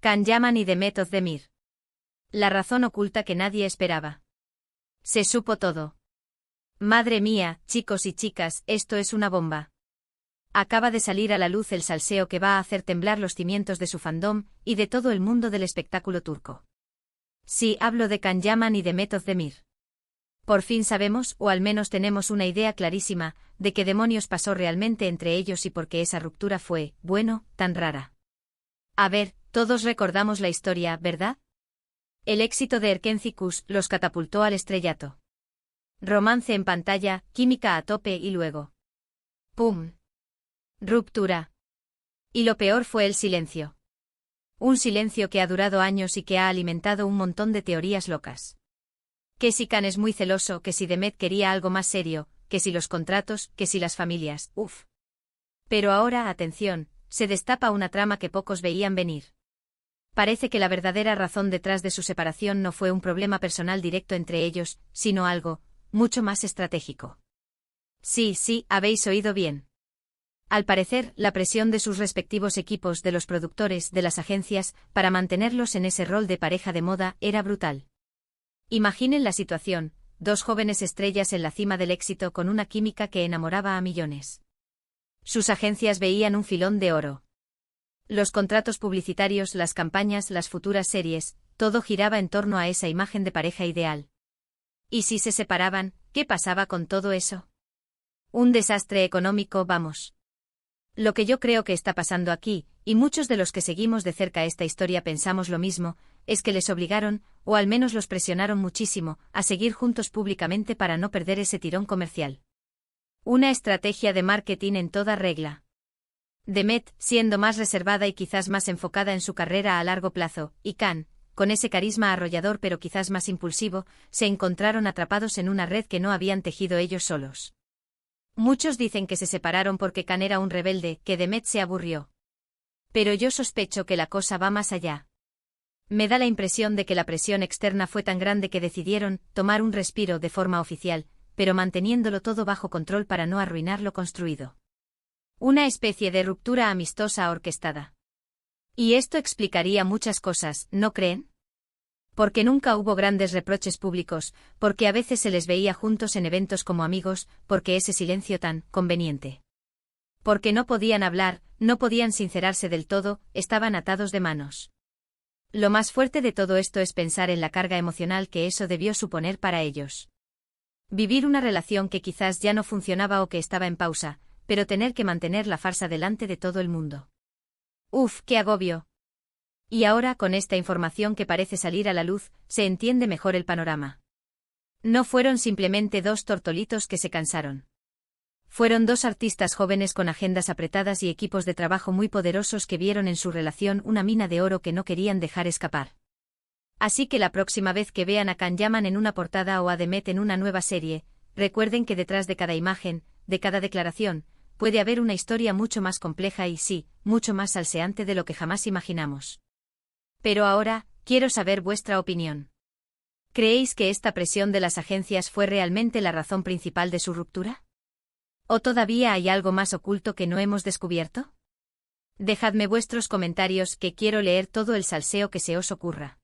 Can Yaman y Demet Özdemir. La razón oculta que nadie esperaba. Se supo todo. Madre mía, chicos y chicas, esto es una bomba. Acaba de salir a la luz el salseo que va a hacer temblar los cimientos de su fandom y de todo el mundo del espectáculo turco. Sí, hablo de Can Yaman y Demet Özdemir. Por fin sabemos, o al menos tenemos una idea clarísima, de qué demonios pasó realmente entre ellos y por qué esa ruptura fue, bueno, tan rara. A ver, todos recordamos la historia, ¿verdad? El éxito de Erkenci Kuş los catapultó al estrellato. Romance en pantalla, química a tope y luego. ¡Pum! Ruptura. Y lo peor fue el silencio. Un silencio que ha durado años y que ha alimentado un montón de teorías locas. Que si Can es muy celoso, que si Demet quería algo más serio, que si los contratos, que si las familias, uff. Pero ahora, atención, se destapa una trama que pocos veían venir. Parece que la verdadera razón detrás de su separación no fue un problema personal directo entre ellos, sino algo mucho más estratégico. Sí, habéis oído bien. Al parecer, la presión de sus respectivos equipos, de los productores, de las agencias, para mantenerlos en ese rol de pareja de moda, era brutal. Imaginen la situación, dos jóvenes estrellas en la cima del éxito con una química que enamoraba a millones. Sus agencias veían un filón de oro. Los contratos publicitarios, las campañas, las futuras series, todo giraba en torno a esa imagen de pareja ideal. ¿Y si se separaban, qué pasaba con todo eso? Un desastre económico, vamos. Lo que yo creo que está pasando aquí, y muchos de los que seguimos de cerca esta historia pensamos lo mismo, es que les obligaron, o al menos los presionaron muchísimo, a seguir juntos públicamente para no perder ese tirón comercial. Una estrategia de marketing en toda regla. Demet, siendo más reservada y quizás más enfocada en su carrera a largo plazo, y Can, con ese carisma arrollador pero quizás más impulsivo, se encontraron atrapados en una red que no habían tejido ellos solos. Muchos dicen que se separaron porque Can era un rebelde, que Demet se aburrió. Pero yo sospecho que la cosa va más allá. Me da la impresión de que la presión externa fue tan grande que decidieron tomar un respiro de forma oficial, pero manteniéndolo todo bajo control para no arruinar lo construido. Una especie de ruptura amistosa orquestada. Y esto explicaría muchas cosas, ¿no creen? Porque nunca hubo grandes reproches públicos, porque a veces se les veía juntos en eventos como amigos, porque ese silencio tan conveniente. Porque no podían hablar, no podían sincerarse del todo, estaban atados de manos. Lo más fuerte de todo esto es pensar en la carga emocional que eso debió suponer para ellos. Vivir una relación que quizás ya no funcionaba o que estaba en pausa, pero tener que mantener la farsa delante de todo el mundo. ¡Uf, qué agobio! Y ahora, con esta información que parece salir a la luz, se entiende mejor el panorama. No fueron simplemente dos tortolitos que se cansaron. Fueron dos artistas jóvenes con agendas apretadas y equipos de trabajo muy poderosos que vieron en su relación una mina de oro que no querían dejar escapar. Así que la próxima vez que vean a Can Yaman en una portada o a Demet en una nueva serie, recuerden que detrás de cada imagen, de cada declaración, puede haber una historia mucho más compleja y sí, mucho más salseante de lo que jamás imaginamos. Pero ahora, quiero saber vuestra opinión. ¿Creéis que esta presión de las agencias fue realmente la razón principal de su ruptura? ¿O todavía hay algo más oculto que no hemos descubierto? Dejadme vuestros comentarios que quiero leer todo el salseo que se os ocurra.